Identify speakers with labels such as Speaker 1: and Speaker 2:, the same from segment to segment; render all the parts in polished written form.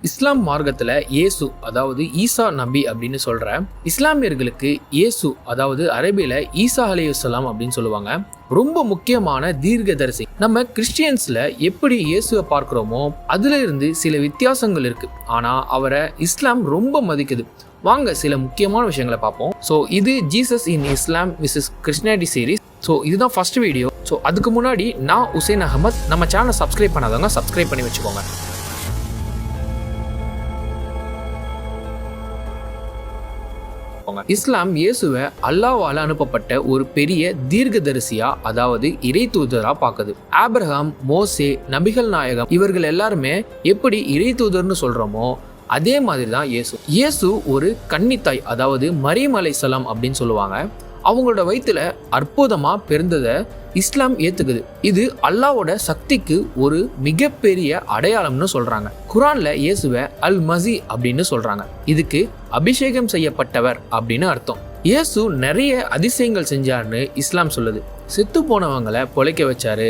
Speaker 1: இஸ்லாம் மார்க்கத்தில் இயேசு அதாவது ஈசா நபி அப்படின்னு சொல்கிற இஸ்லாமியர்களுக்கு இயேசு அதாவது அரபியில் ஈசா அலைஹிஸ்ஸலாம் அப்படின்னு சொல்லுவாங்க. ரொம்ப முக்கியமான தீர்க்கதரிசி. நம்ம கிறிஸ்டியன்ஸில் எப்படி இயேசுவை பார்க்குறோமோ அதுல இருந்து சில வித்தியாசங்கள் இருக்குது. ஆனால் அவரை இஸ்லாம் ரொம்ப மதிக்குது. வாங்க சில முக்கியமான விஷயங்களை பார்ப்போம். ஸோ இது Jesus in Islam versus Christianity series. So இதுதான் ஃபர்ஸ்ட் வீடியோ. ஸோ அதுக்கு முன்னாடி நான் உசேன் அகமத். நம்ம சேனலை சப்ஸ்கிரைப் பண்ணாதவங்க சப்ஸ்கிரைப் பண்ணி வச்சுக்கோங்க. இஸ்லாம் இயேசுவை அல்லாஹ்வால அனுப்பப்பட்ட ஒரு பெரிய தீர்க்கதரிசியா அதாவது இறை தூதரா பார்க்குது. ஆபிரகாம், மோசே, நபிகள் நாயகம் இவர்கள் எல்லாருமே எப்படி இறை தூதர்னு சொல்றோமோ அதே மாதிரி தான் இயேசு ஒரு கன்னித்தாய் அதாவது மரியம் அலைஹிஸ்ஸலாம் அப்படின்னு சொல்லுவாங்க. அவங்களோட வயிற்றுல அற்புதமா பிறந்ததை இஸ்லாம் ஏத்துக்குது. இது அல்லாஹ்வோட சக்திக்கு ஒரு மிகப்பெரிய அடையாளம்னு சொல்றாங்க. குர்ஆன்ல இயேசுவை அல் மசி அப்படின்னு சொல்றாங்க. இதுக்கு அபிஷேகம் செய்யப்பட்டவர் அப்படின்னு அர்த்தம். இயேசு நிறைய அதிசயங்கள் செஞ்சார்னு இஸ்லாம் சொல்லுது. செத்து போனவங்களை பொழைக்க வச்சாரு,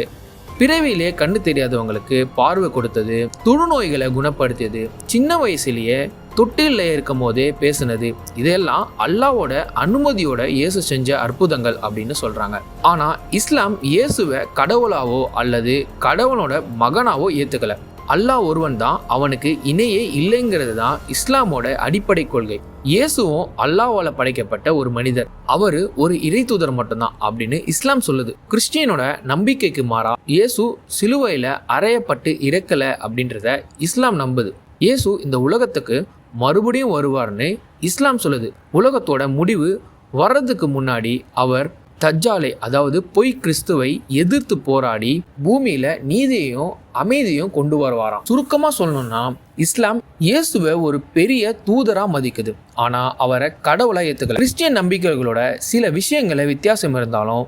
Speaker 1: பிறவியிலே கண்ணு தெரியாதவங்களுக்கு பார்வை கொடுத்தது, தொழுநோய்களை குணப்படுத்தியது, சின்ன வயசுலேயே தொட்டில இருக்கும் போதே பேசுனது, இதெல்லாம் அல்லாஹ்வோட அனுமதியோட இயேசு செஞ்ச அற்புதங்கள் அப்படின்னு சொல்றாங்க. ஆனா இஸ்லாம் இயேசுவை கடவுளாவோ அல்லது கடவுளோட மகனாவோ ஏத்துக்கல. அல்லாஹ் ஒருவன் தான், அவனுக்கு இணையே இல்லைங்கிறது தான் இஸ்லாமோட அடிப்படை கொள்கை. இயேசுவும் அல்லாஹ்வால படைக்கப்பட்ட ஒரு மனிதர், அவரு ஒரு இறை தூதர் மட்டும்தான் அப்படின்னு இஸ்லாம் சொல்லுது. கிறிஸ்டியனோட நம்பிக்கைக்கு மாறா இயேசு சிலுவையில அறையப்பட்டு இறக்கல அப்படின்றத இஸ்லாம் நம்புது. இயேசு இந்த உலகத்துக்கு மறுபடியும் வருவார்னு இஸ்லாம் சொல்லுது. உலகத்தோட முடிவு வர்றதுக்கு முன்னாடி அவர் தஜ்ஜாலை அதாவது பொய் கிறிஸ்துவை எதிர்த்து போராடி பூமியில நீதியையும் அமைதியும் கொண்டு வருவாராம். சுருக்கமா சொல்லணும்னா இஸ்லாம் இயேசுவை ஒரு பெரிய தூதரா மதிக்குது. ஆனா அவரை கடவுளா ஏத்துக்கல. கிறிஸ்டியன் நம்பிக்கைகளோட சில விஷயங்களை வித்தியாசம் இருந்தாலும்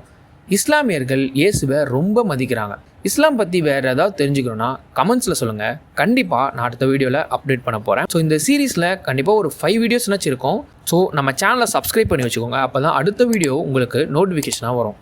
Speaker 1: இஸ்லாமியர்கள் இயேசுவை ரொம்ப மதிக்கிறாங்க. இஸ்லாம் பற்றி வேறு ஏதாவது தெரிஞ்சுக்கணும்னா கமெண்ட்ஸில் சொல்லுங்கள். கண்டிப்பாக நான் அடுத்த வீடியோவில் அப்டேட் பண்ண போகிறேன். ஸோ இந்த சீரீஸில் கண்டிப்பாக ஒரு 5 வீடியோஸ்னாச்சும் இருக்கும். ஸோ நம்ம சேனலை சப்ஸ்கிரைப் பண்ணி வச்சுக்கோங்க. அப்போ தான் அடுத்த வீடியோ உங்களுக்கு நோட்டிஃபிகேஷனாக வரும்.